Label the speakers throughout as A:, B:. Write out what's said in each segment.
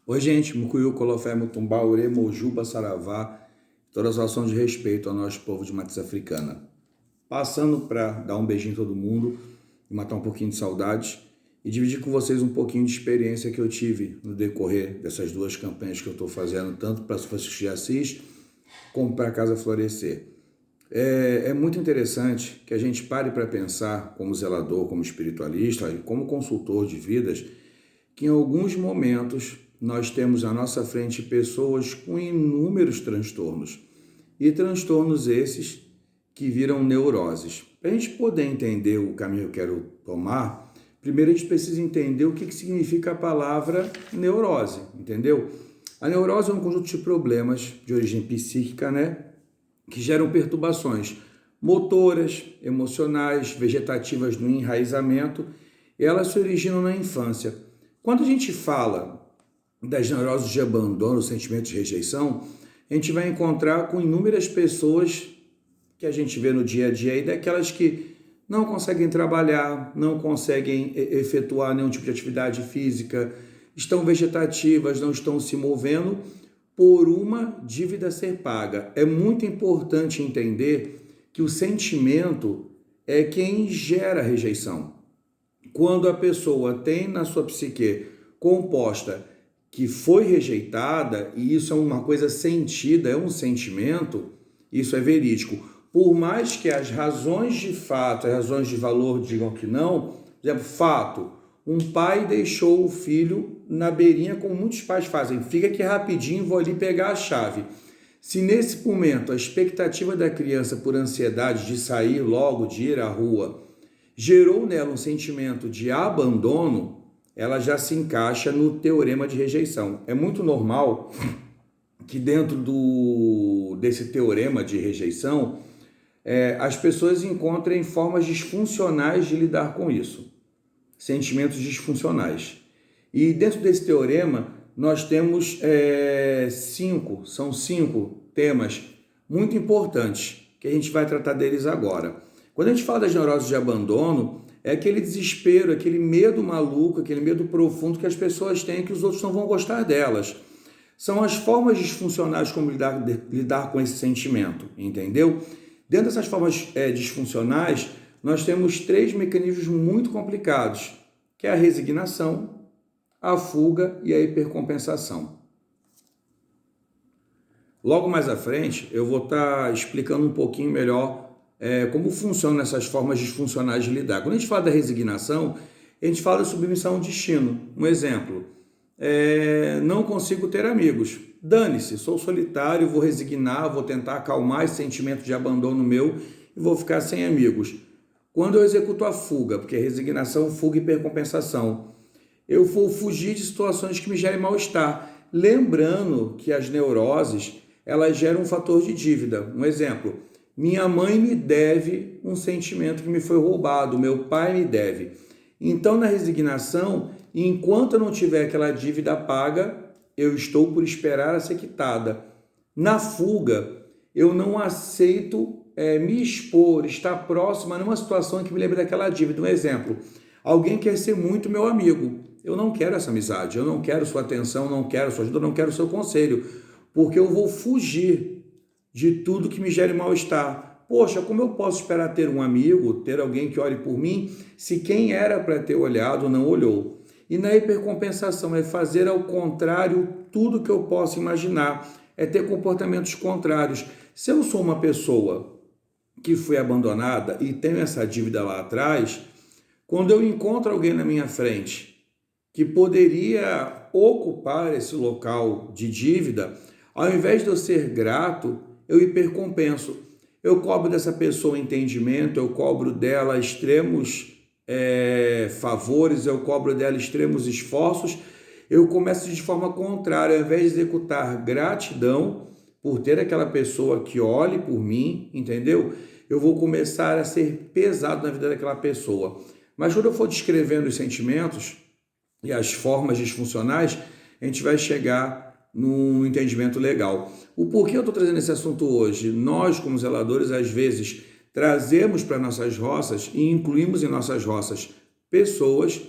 A: Oi, gente, Mucuyu, Colofé, Mutumbá, Ure, Mojuba, Saravá, toda a situação de respeito ao nosso povo de matriz africana. Passando para dar um beijinho em todo mundo e matar um pouquinho de saudades e dividir com vocês um pouquinho de experiência que eu tive no decorrer dessas duas campanhas que eu estou fazendo, tanto para Francisco de Assis como para a Casa Florescer. É muito interessante que a gente pare para pensar, como zelador, como espiritualista e como consultor de vidas, que em alguns momentos nós temos à nossa frente pessoas com inúmeros transtornos. E transtornos esses que viram neuroses. Para a gente poder entender o caminho que eu quero tomar, primeiro a gente precisa entender o que significa a palavra neurose, entendeu? A neurose é um conjunto de problemas de origem psíquica, né? Que geram perturbações motoras, emocionais, vegetativas no enraizamento, e elas se originam na infância. Quando a gente fala das neuroses de abandono, sentimentos de rejeição, a gente vai encontrar com inúmeras pessoas que a gente vê no dia a dia, e daquelas que não conseguem trabalhar, não conseguem efetuar nenhum tipo de atividade física, estão vegetativas, não estão se movendo por uma dívida a ser paga. É muito importante entender que o sentimento é quem gera a rejeição. Quando a pessoa tem na sua psique composta que foi rejeitada, e isso é uma coisa sentida, é um sentimento, isso é verídico. Por mais que as razões de fato, as razões de valor digam que não, por exemplo, fato, um pai deixou o filho na beirinha, como muitos pais fazem, fica aqui rapidinho, vou ali pegar a chave. Se nesse momento a expectativa da criança por ansiedade de sair logo, de ir à rua, gerou nela um sentimento de abandono, ela já se encaixa no teorema de rejeição. É muito normal que dentro desse teorema de rejeição, as pessoas encontrem formas disfuncionais de lidar com isso, sentimentos disfuncionais. E dentro desse teorema, nós temos são cinco temas muito importantes, que a gente vai tratar deles agora. Quando a gente fala das neuroses de abandono, é aquele desespero, aquele medo maluco, aquele medo profundo que as pessoas têm que os outros não vão gostar delas. São as formas disfuncionais como lidar com esse sentimento, entendeu? Dentro dessas formas disfuncionais, nós temos três mecanismos muito complicados, que é a resignação, a fuga e a hipercompensação. Logo mais à frente, eu vou estar explicando um pouquinho melhor como funcionam essas formas disfuncionais de lidar. Quando a gente fala da resignação, a gente fala de submissão ao destino. Um exemplo, não consigo ter amigos. Dane-se, sou solitário, vou resignar, vou tentar acalmar esse sentimento de abandono meu e vou ficar sem amigos. Quando eu executo a fuga, porque é resignação, fuga e hipercompensação, eu vou fugir de situações que me gerem mal-estar. Lembrando que as neuroses, elas geram um fator de dívida. Um exemplo, minha mãe me deve um sentimento que me foi roubado, meu pai me deve. Então, na resignação, enquanto eu não tiver aquela dívida paga, eu estou por esperar a ser quitada. Na fuga, eu não aceito me expor, estar próximo a uma situação que me lembre daquela dívida. Um exemplo, alguém quer ser muito meu amigo. Eu não quero essa amizade, eu não quero sua atenção, não quero sua ajuda, não quero seu conselho, porque eu vou fugir de tudo que me gere mal-estar. Poxa, como eu posso esperar ter um amigo, ter alguém que olhe por mim, se quem era para ter olhado não olhou? E na hipercompensação é fazer ao contrário tudo que eu posso imaginar, é ter comportamentos contrários. Se eu sou uma pessoa que foi abandonada e tenho essa dívida lá atrás, quando eu encontro alguém na minha frente que poderia ocupar esse local de dívida, ao invés de eu ser grato, eu hipercompenso. Eu cobro dessa pessoa entendimento, eu cobro dela extremos favores, eu cobro dela extremos esforços, eu começo de forma contrária, ao invés de executar gratidão por ter aquela pessoa que olhe por mim, entendeu? Eu vou começar a ser pesado na vida daquela pessoa. Mas quando eu for descrevendo os sentimentos e as formas disfuncionais, a gente vai chegar num entendimento legal. O porquê eu estou trazendo esse assunto hoje? Nós, como zeladores, às vezes trazemos para nossas roças e incluímos em nossas roças pessoas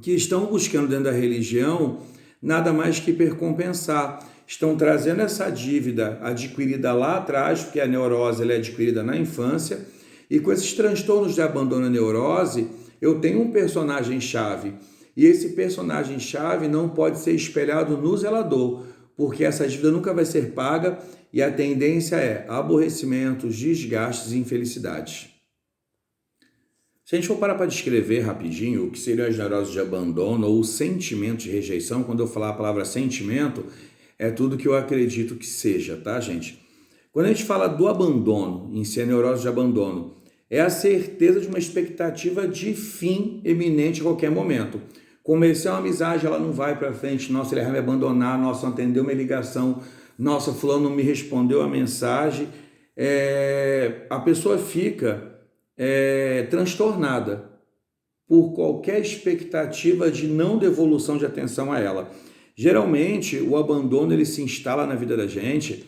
A: que estão buscando dentro da religião nada mais que hipercompensar. Estão trazendo essa dívida adquirida lá atrás, porque a neurose ela é adquirida na infância, e com esses transtornos de abandono e neurose, eu tenho um personagem-chave, e esse personagem-chave não pode ser espelhado no zelador, porque essa dívida nunca vai ser paga e a tendência é aborrecimentos, desgastes e infelicidades. Se a gente for parar para descrever rapidinho o que seriam as neuroses de abandono ou sentimento de rejeição, quando eu falar a palavra sentimento, é tudo que eu acredito que seja, tá, gente? Quando a gente fala do abandono, em si a neurose de abandono, é a certeza de uma expectativa de fim iminente a qualquer momento. Comecei uma amizade, ela não vai para frente, nossa, ele vai me abandonar, nossa, não atendeu minha ligação, nossa, fulano não me respondeu a mensagem. A pessoa fica transtornada por qualquer expectativa de não devolução de atenção a ela. Geralmente, o abandono ele se instala na vida da gente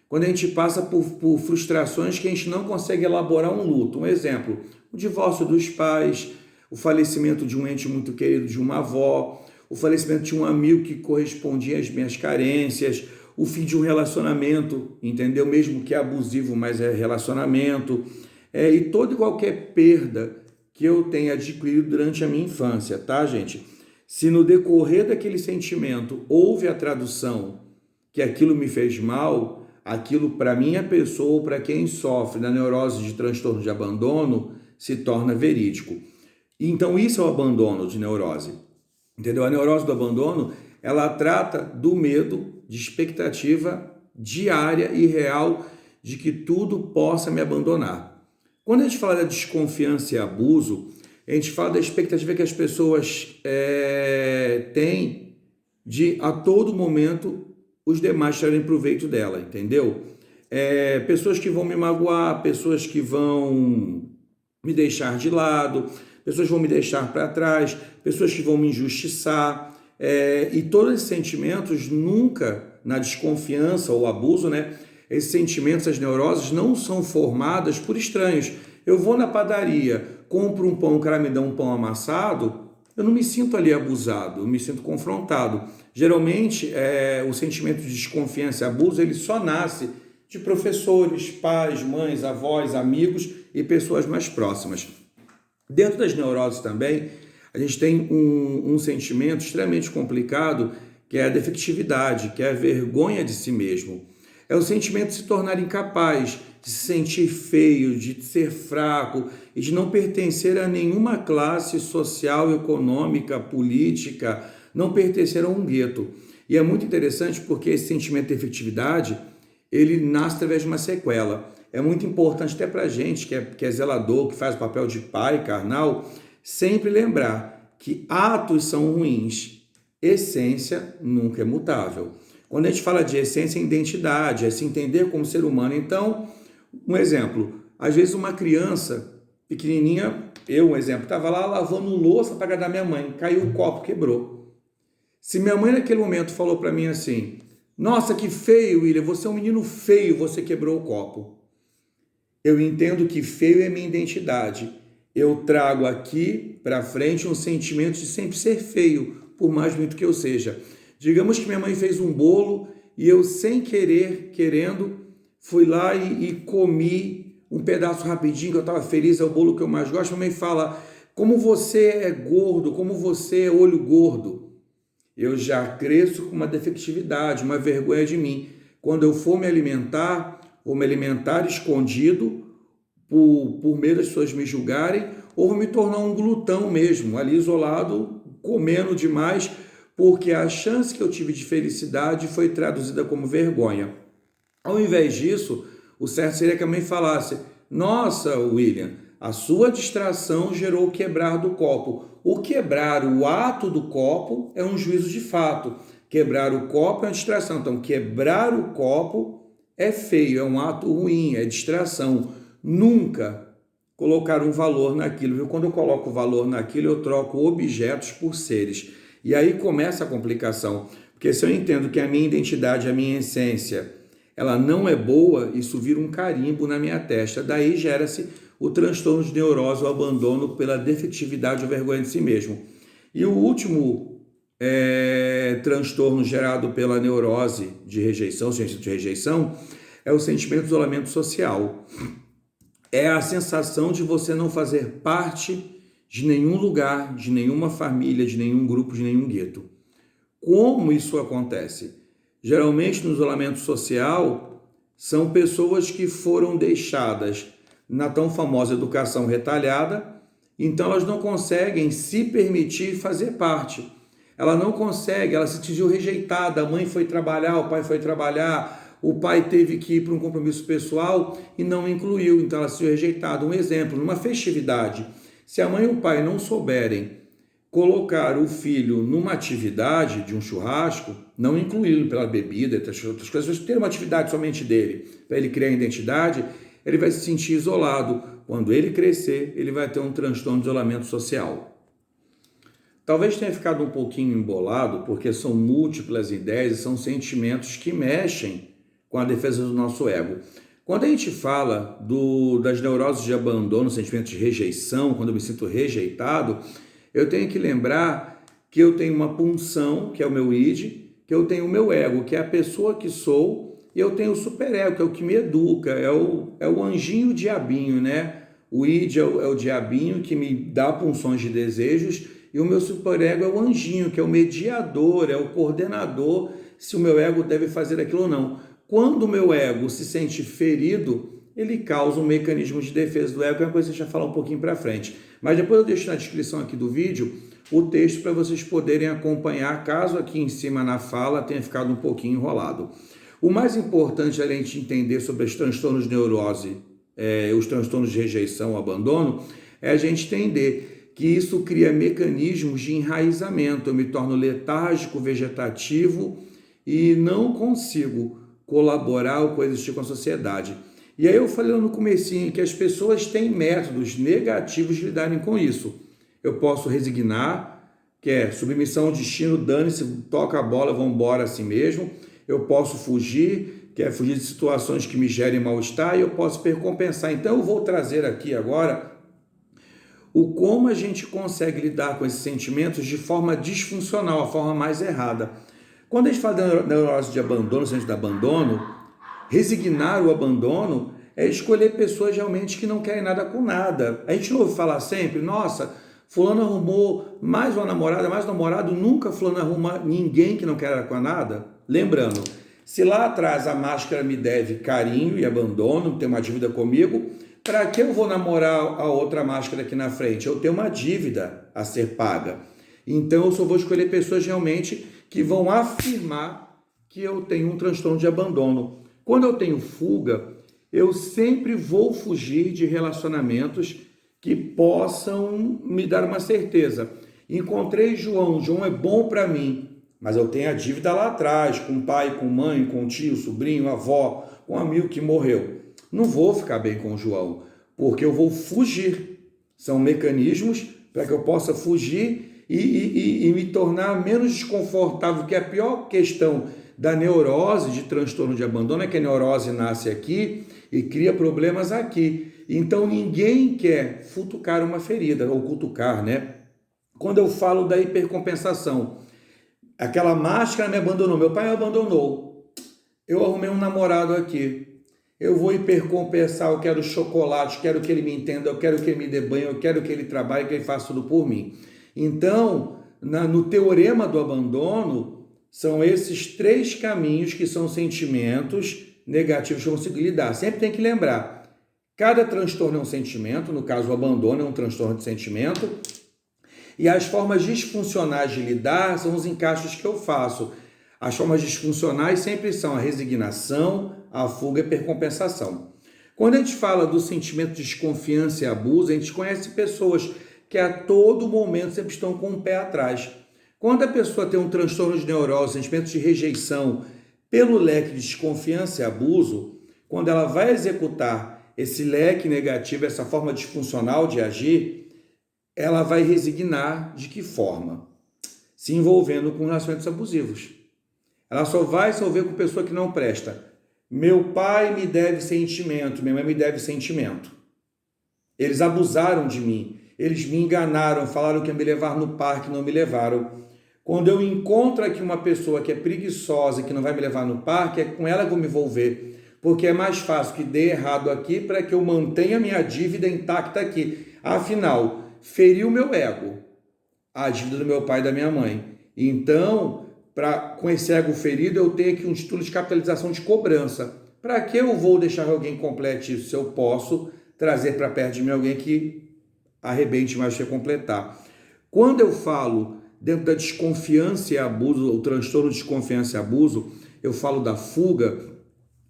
A: quando a gente passa por frustrações que a gente não consegue elaborar um luto. Um exemplo, o divórcio dos pais, o falecimento de um ente muito querido de uma avó, o falecimento de um amigo que correspondia às minhas carências, o fim de um relacionamento, entendeu? Mesmo que é abusivo, mas é relacionamento. E toda e qualquer perda que eu tenha adquirido durante a minha infância, tá, gente? Se no decorrer daquele sentimento houve a tradução que aquilo me fez mal, aquilo para minha pessoa ou para quem sofre da neurose de transtorno de abandono se torna verídico. Então isso é o abandono de neurose, entendeu? A neurose do abandono, ela trata do medo de expectativa diária e real de que tudo possa me abandonar. Quando a gente fala da desconfiança e abuso, a gente fala da expectativa que as pessoas têm de a todo momento os demais tirarem proveito dela, entendeu? Pessoas que vão me magoar, pessoas que vão me deixar de lado, pessoas que vão me deixar para trás, pessoas que vão me injustiçar, e todos esses sentimentos nunca, na desconfiança ou abuso, né? Esses sentimentos, as neuroses, não são formadas por estranhos. Eu vou na padaria, compro um pão, o cara me dá um pão amassado, eu não me sinto ali abusado, eu me sinto confrontado. Geralmente, o sentimento de desconfiança e abuso, ele só nasce de professores, pais, mães, avós, amigos e pessoas mais próximas. Dentro das neuroses também, a gente tem um sentimento extremamente complicado, que é a defectividade, que é a vergonha de si mesmo. É o sentimento de se tornar incapaz, de se sentir feio, de ser fraco e de não pertencer a nenhuma classe social, econômica, política, não pertencer a um gueto. E é muito interessante porque esse sentimento de efetividade, ele nasce através de uma sequela. É muito importante até para a gente que é zelador, que faz o papel de pai carnal, sempre lembrar que atos são ruins, essência nunca é mutável. Quando a gente fala de essência, é identidade, é se entender como ser humano. Então, um exemplo, às vezes uma criança pequenininha, um exemplo, estava lá lavando louça para agradar minha mãe, caiu o copo, quebrou. Se minha mãe naquele momento falou para mim assim, nossa, que feio, William, você é um menino feio, você quebrou o copo. Eu entendo que feio é minha identidade. Eu trago aqui para frente um sentimento de sempre ser feio, por mais bonito que eu seja. Digamos que minha mãe fez um bolo e eu, sem querer, querendo, fui lá e comi um pedaço rapidinho, que eu estava feliz, é o bolo que eu mais gosto. Minha mãe fala, como você é gordo, como você é olho gordo. Eu já cresço com uma defectividade, uma vergonha de mim. Quando eu for me alimentar, vou me alimentar escondido, por medo das pessoas me julgarem, ou vou me tornar um glutão mesmo, ali isolado, comendo demais, porque a chance que eu tive de felicidade foi traduzida como vergonha. Ao invés disso, o certo seria que a mãe falasse, nossa, William, a sua distração gerou o quebrar do copo. O quebrar, o ato do copo, é um juízo de fato. Quebrar o copo é uma distração. Então, quebrar o copo é feio, é um ato ruim, é distração. Nunca colocar um valor naquilo. Viu? Quando eu coloco valor naquilo, eu troco objetos por seres. E aí começa a complicação, porque se eu entendo que a minha identidade, a minha essência, ela não é boa, isso vira um carimbo na minha testa. Daí gera-se o transtorno de neurose, o abandono pela defetividade ou vergonha de si mesmo. E o último transtorno gerado pela neurose de rejeição, sentimento de rejeição, é o sentimento de isolamento social. É a sensação de você não fazer parte de nenhum lugar, de nenhuma família, de nenhum grupo, de nenhum gueto. Como isso acontece? Geralmente no isolamento social são pessoas que foram deixadas na tão famosa educação retalhada, então elas não conseguem se permitir fazer parte. Ela não consegue, ela se sentiu rejeitada, a mãe foi trabalhar, o pai foi trabalhar, o pai teve que ir para um compromisso pessoal e não incluiu, então ela se sentiu rejeitada. Um exemplo, numa festividade, se a mãe e o pai não souberem colocar o filho numa atividade de um churrasco, não incluí-lo pela bebida, outras coisas, ter uma atividade somente dele, para ele criar identidade, ele vai se sentir isolado. Quando ele crescer, ele vai ter um transtorno de isolamento social. Talvez tenha ficado um pouquinho embolado, porque são múltiplas ideias e são sentimentos que mexem com a defesa do nosso ego. Quando a gente fala das neuroses de abandono, sentimentos de rejeição, quando eu me sinto rejeitado, eu tenho que lembrar que eu tenho uma punção, que é o meu id, que eu tenho o meu ego, que é a pessoa que sou, e eu tenho o superego, que é o que me educa, é o anjinho diabinho, né? O id é o diabinho que me dá punções de desejos, e o meu superego é o anjinho, que é o mediador, é o coordenador, se o meu ego deve fazer aquilo ou não. Quando o meu ego se sente ferido, ele causa um mecanismo de defesa do ego, que é uma coisa que a gente vai falar um pouquinho para frente. Mas depois eu deixo na descrição aqui do vídeo o texto para vocês poderem acompanhar, caso aqui em cima na fala tenha ficado um pouquinho enrolado. O mais importante é a gente entender sobre os transtornos de neurose, os transtornos de rejeição, abandono, é a gente entender que isso cria mecanismos de enraizamento. Eu me torno letárgico, vegetativo e não consigo colaborar ou coexistir com a sociedade. E aí eu falei no comecinho que as pessoas têm métodos negativos de lidarem com isso. Eu posso resignar, que é submissão ao destino, dane-se, toca a bola, vamos embora assim mesmo. Eu posso fugir, que é fugir de situações que me gerem mal-estar, e eu posso percompensar. Então eu vou trazer aqui agora o como a gente consegue lidar com esses sentimentos de forma disfuncional, a forma mais errada. Quando a gente fala da neurose de abandono, sentimento de abandono, resignar o abandono é escolher pessoas realmente que não querem nada com nada. A gente não ouve falar sempre, nossa, fulano arrumou mais uma namorada, mais um namorado, nunca fulano arruma ninguém que não quer com nada. Lembrando, se lá atrás a máscara me deve carinho e abandono, tem uma dívida comigo, para que eu vou namorar a outra máscara aqui na frente? Eu tenho uma dívida a ser paga. Então eu só vou escolher pessoas realmente que vão afirmar que eu tenho um transtorno de abandono. Quando eu tenho fuga, eu sempre vou fugir de relacionamentos que possam me dar uma certeza. Encontrei João é bom para mim, mas eu tenho a dívida lá atrás, com pai, com mãe, com tio, sobrinho, avó, com um amigo que morreu. Não vou ficar bem com o João, porque eu vou fugir. São mecanismos para que eu possa fugir e me tornar menos desconfortável, que é a pior questão da neurose de transtorno de abandono é que a neurose nasce aqui e cria problemas aqui. Então ninguém quer futucar uma ferida, ou cutucar, né? Quando eu falo da hipercompensação, aquela máscara me abandonou, meu pai me abandonou, eu arrumei um namorado aqui, eu vou hipercompensar, eu quero chocolate, quero que ele me entenda, eu quero que ele me dê banho, eu quero que ele trabalhe, que ele faça tudo por mim. Então, no teorema do abandono, são esses três caminhos que são sentimentos negativos que eu consigo lidar. Sempre tem que lembrar, cada transtorno é um sentimento, no caso o abandono é um transtorno de sentimento, e as formas disfuncionais de lidar são os encaixes que eu faço. As formas disfuncionais sempre são a resignação, a fuga e a hipercompensação. Quando a gente fala do sentimento de desconfiança e abuso, a gente conhece pessoas que a todo momento sempre estão com o pé atrás. Quando a pessoa tem um transtorno de neurose, sentimento de rejeição, pelo leque de desconfiança e abuso, quando ela vai executar esse leque negativo, essa forma disfuncional de agir, ela vai resignar de que forma? Se envolvendo com relacionamentos abusivos. Ela só vai se envolver com pessoa que não presta. Meu pai me deve sentimento, minha mãe me deve sentimento. Eles abusaram de mim, eles me enganaram, falaram que ia me levar no parque, não me levaram. Quando eu encontro aqui uma pessoa que é preguiçosa, que não vai me levar no parque, é com ela que eu vou me envolver. Porque é mais fácil que dê errado aqui para que eu mantenha minha dívida intacta aqui. Afinal, feriu meu ego, a dívida do meu pai e da minha mãe. Então, com esse ego ferido, eu tenho aqui um título de capitalização de cobrança. Para que eu vou deixar alguém complete isso se eu posso trazer para perto de mim alguém que arrebente mais que completar? Quando eu falo dentro da desconfiança e abuso, o transtorno de desconfiança e abuso, eu falo da fuga,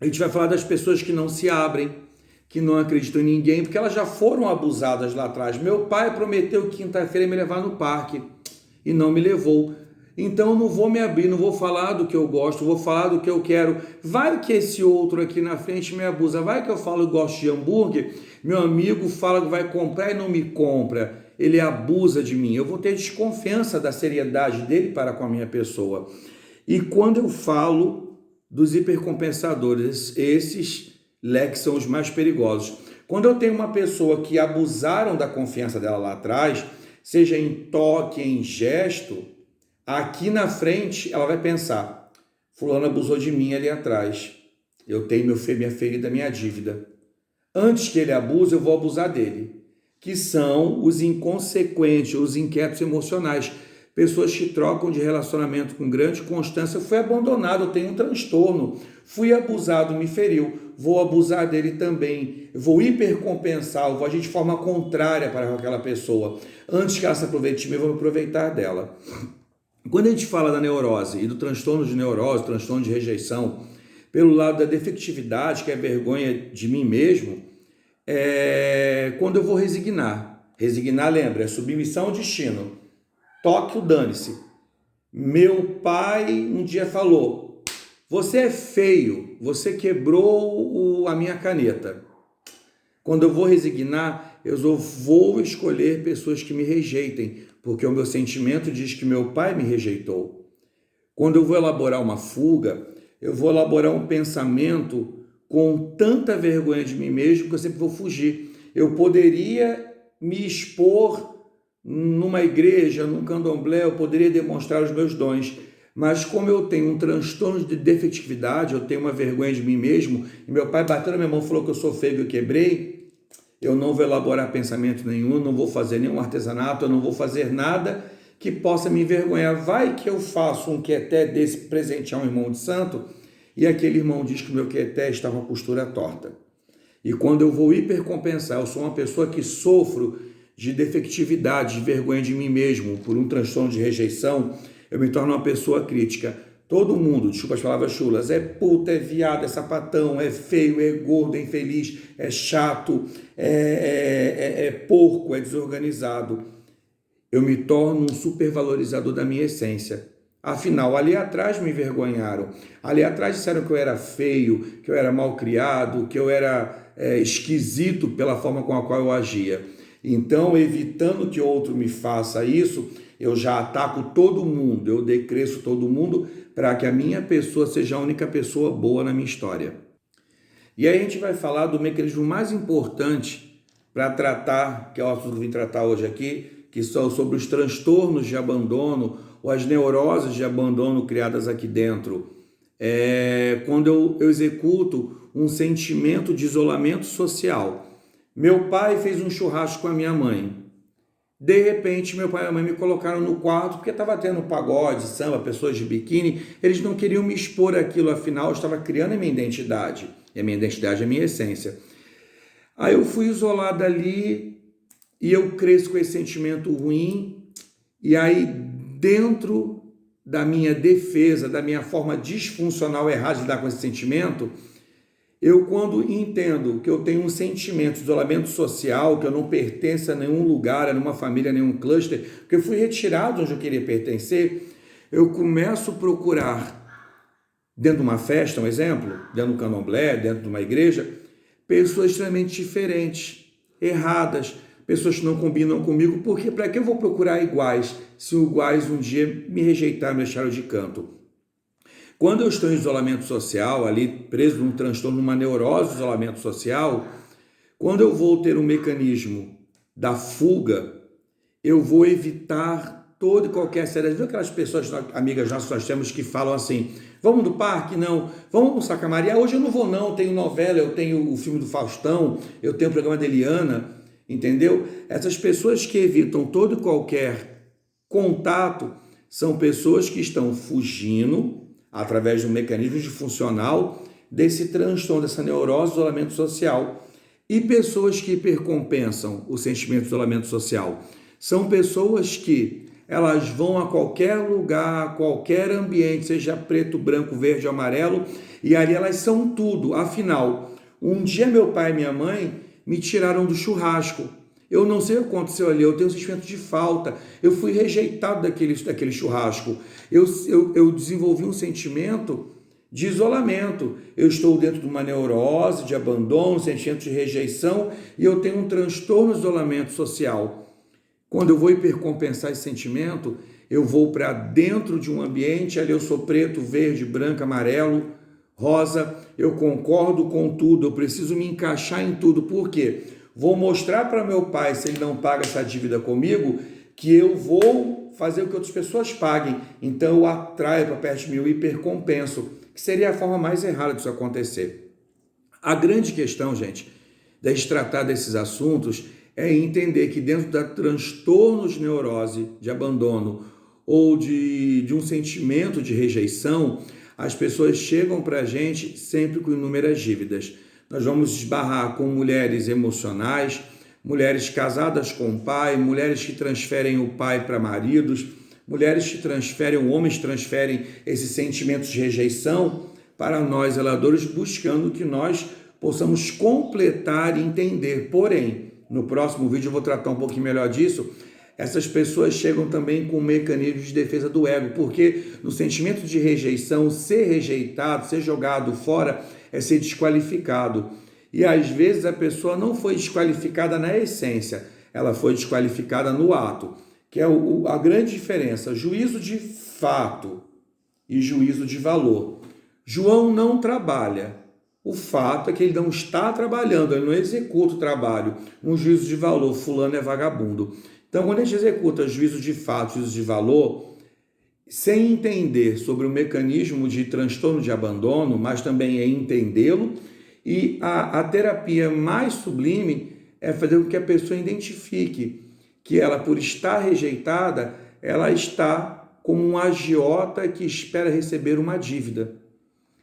A: a gente vai falar das pessoas que não se abrem, que não acreditam em ninguém, porque elas já foram abusadas lá atrás. Meu pai prometeu que quinta-feira ia me levar no parque e não me levou. Então eu não vou me abrir, não vou falar do que eu gosto, vou falar do que eu quero. Vai que esse outro aqui na frente me abusa, vai que eu falo que gosto de hambúrguer, meu amigo fala que vai comprar e não me compra. Ele abusa de mim, eu vou ter desconfiança da seriedade dele para com a minha pessoa. E quando eu falo dos hipercompensadores, esses leques são os mais perigosos. Quando eu tenho uma pessoa que abusaram da confiança dela lá atrás, seja em toque, em gesto, aqui na frente ela vai pensar, fulano abusou de mim ali atrás, eu tenho minha ferida, minha dívida. Antes que ele abuse, eu vou abusar dele. Que são os inconsequentes, os inquietos emocionais. Pessoas que trocam de relacionamento com grande constância. Eu fui abandonado, eu tenho um transtorno. Fui abusado, me feriu. Vou abusar dele também. Vou hipercompensar, vou agir de forma contrária para aquela pessoa. Antes que ela se aproveite de mim, eu vou me aproveitar dela. Quando a gente fala da neurose e do transtorno de neurose, transtorno de rejeição, pelo lado da defectividade, que é vergonha de mim mesmo, quando eu vou resignar. Resignar, lembra, é submissão ao destino. Toque o dane-se. Meu pai um dia falou, você é feio, você quebrou a minha caneta. Quando eu vou resignar, eu vou escolher pessoas que me rejeitem, porque o meu sentimento diz que meu pai me rejeitou. Quando eu vou elaborar uma fuga, eu vou elaborar um pensamento com tanta vergonha de mim mesmo que eu sempre vou fugir. Eu poderia me expor numa igreja, num candomblé, eu poderia demonstrar os meus dons, mas como eu tenho um transtorno de defetividade, eu tenho uma vergonha de mim mesmo, e meu pai bateu na minha mão e falou que eu sou feio, que eu quebrei, eu não vou elaborar pensamento nenhum, não vou fazer nenhum artesanato, eu não vou fazer nada que possa me envergonhar. Vai que eu faço um queté desse, presentear um irmão de santo, e aquele irmão diz que o meu queté está com a postura torta. E quando eu vou hipercompensar, eu sou uma pessoa que sofro de defectividade, de vergonha de mim mesmo, por um transtorno de rejeição, eu me torno uma pessoa crítica. Todo mundo, desculpa as palavras chulas, é puta, é viado, é sapatão, é feio, é gordo, é infeliz, é chato, é porco, é desorganizado. Eu me torno um supervalorizador da minha essência. Afinal, ali atrás me envergonharam. Ali atrás disseram que eu era feio, que eu era mal criado, que eu era esquisito pela forma com a qual eu agia. Então, evitando que outro me faça isso, eu já ataco todo mundo, eu decresço todo mundo para que a minha pessoa seja a única pessoa boa na minha história. E aí a gente vai falar do mecanismo mais importante para tratar, que é o assunto que eu vim tratar hoje aqui, que são sobre os transtornos de abandono ou as neuroses de abandono criadas aqui dentro. Quando eu executo um sentimento de isolamento social. Meu pai fez um churrasco com a minha mãe. De repente, meu pai e a mãe me colocaram no quarto porque estava tendo pagode, samba, pessoas de biquíni. Eles não queriam me expor aquilo, afinal, eu estava criando a minha identidade. E a minha identidade é a minha essência. Aí eu fui isolado ali e eu cresço com esse sentimento ruim. E aí, dentro da minha defesa, da minha forma disfuncional errada de lidar com esse sentimento, eu, quando entendo que eu tenho um sentimento de isolamento social, que eu não pertenço a nenhum lugar, a nenhuma família, a nenhum cluster, porque eu fui retirado onde eu queria pertencer, eu começo a procurar, dentro de uma festa, um exemplo, dentro do candomblé, dentro de uma igreja, pessoas extremamente diferentes, erradas, pessoas que não combinam comigo, porque para que eu vou procurar iguais, se iguais um dia me rejeitaram, me deixaram de canto? Quando eu estou em isolamento social, ali preso num transtorno, numa neurose de isolamento social, quando eu vou ter um mecanismo da fuga, eu vou evitar toda e qualquer série. Viu aquelas pessoas, amigas nossas que nós temos, que falam assim, vamos no parque? Não. Vamos no Sacamaria? Hoje eu não vou não, eu tenho novela, eu tenho o filme do Faustão, eu tenho o programa da Eliana, entendeu? Essas pessoas que evitam todo e qualquer contato são pessoas que estão fugindo, através de um mecanismo disfuncional, desse transtorno, dessa neurose, isolamento social. E pessoas que hipercompensam o sentimento de isolamento social são pessoas que elas vão a qualquer lugar, a qualquer ambiente, seja preto, branco, verde, amarelo, e ali elas são tudo. Afinal, um dia meu pai e minha mãe me tiraram do churrasco. Eu não sei o que aconteceu ali, eu tenho um sentimento de falta, eu fui rejeitado daquele churrasco. Eu desenvolvi um sentimento de isolamento. Eu estou dentro de uma neurose, de abandono, sentimento de rejeição, e eu tenho um transtorno de isolamento social. Quando eu vou hipercompensar esse sentimento, eu vou para dentro de um ambiente, ali eu sou preto, verde, branco, amarelo, rosa, eu concordo com tudo, eu preciso me encaixar em tudo. Por quê? Vou mostrar para meu pai, se ele não paga essa dívida comigo, que eu vou fazer o que outras pessoas paguem. Então eu atraio para perto de mim, eu hipercompenso, que seria a forma mais errada disso acontecer. A grande questão, gente, da gente tratar desses assuntos é entender que dentro da transtorno de neurose, de abandono ou de um sentimento de rejeição, as pessoas chegam para a gente sempre com inúmeras dívidas. Nós vamos esbarrar com mulheres emocionais, mulheres casadas com o pai, mulheres que transferem o pai para maridos, mulheres que transferem, homens transferem esses sentimentos de rejeição para nós, zeladores, buscando que nós possamos completar e entender. Porém, no próximo vídeo eu vou tratar um pouquinho melhor disso. Essas pessoas chegam também com mecanismos de defesa do ego, porque no sentimento de rejeição, ser rejeitado, ser jogado fora, é ser desqualificado. E às vezes a pessoa não foi desqualificada na essência, ela foi desqualificada no ato, que é a grande diferença, juízo de fato e juízo de valor. João não trabalha. O fato é que ele não está trabalhando, ele não executa o trabalho. Um juízo de valor, fulano é vagabundo. Então, quando a gente executa juízo de fato, juízo de valor, sem entender sobre o mecanismo de transtorno de abandono, mas também é entendê-lo, e a terapia mais sublime é fazer com que a pessoa identifique que ela, por estar rejeitada, ela está como um agiota que espera receber uma dívida.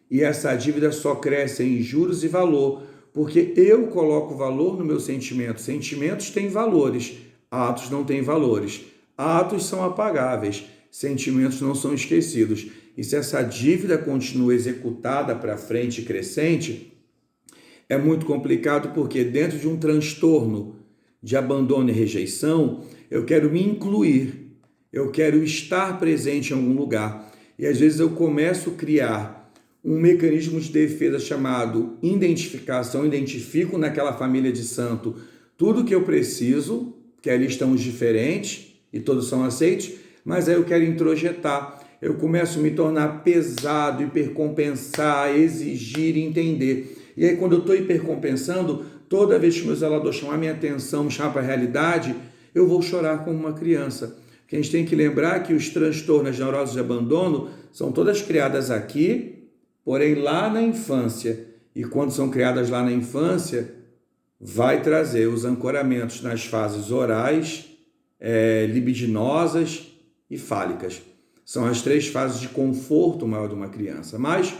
A: E essa dívida só cresce em juros e valor, porque eu coloco valor no meu sentimento. Sentimentos têm valores, atos não têm valores. Atos são apagáveis, sentimentos não são esquecidos. E se essa dívida continua executada para frente e crescente, é muito complicado, porque dentro de um transtorno de abandono e rejeição, eu quero me incluir, eu quero estar presente em algum lugar. E às vezes eu começo a criar um mecanismo de defesa chamado identificação, identifico naquela família de santo tudo que eu preciso, que ali estão os diferentes e todos são aceitos, mas aí eu quero introjetar, eu começo a me tornar pesado, hipercompensar, exigir, entender. E aí quando eu estou hipercompensando, toda vez que o meu zelador chamar a minha atenção, me chamar para a realidade, eu vou chorar como uma criança. Porque a gente tem que lembrar que os transtornos, as neuroses de abandono, são todas criadas aqui, porém lá na infância. E quando são criadas lá na infância, vai trazer os ancoramentos nas fases orais, libidinosas e fálicas. São as 3 fases de conforto maior de uma criança. Mas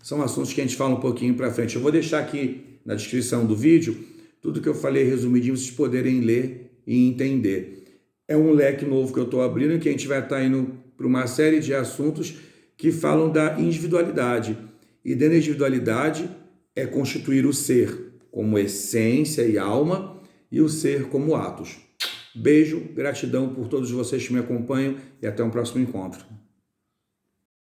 A: são assuntos que a gente fala um pouquinho para frente. Eu vou deixar aqui na descrição do vídeo tudo que eu falei resumidinho, vocês poderem ler e entender. É um leque novo que eu estou abrindo e que a gente vai estar indo para uma série de assuntos que falam da individualidade. E dentro da individualidade é constituir o ser como essência e alma e o ser como atos. Beijo, gratidão por todos vocês que me acompanham e até um próximo encontro.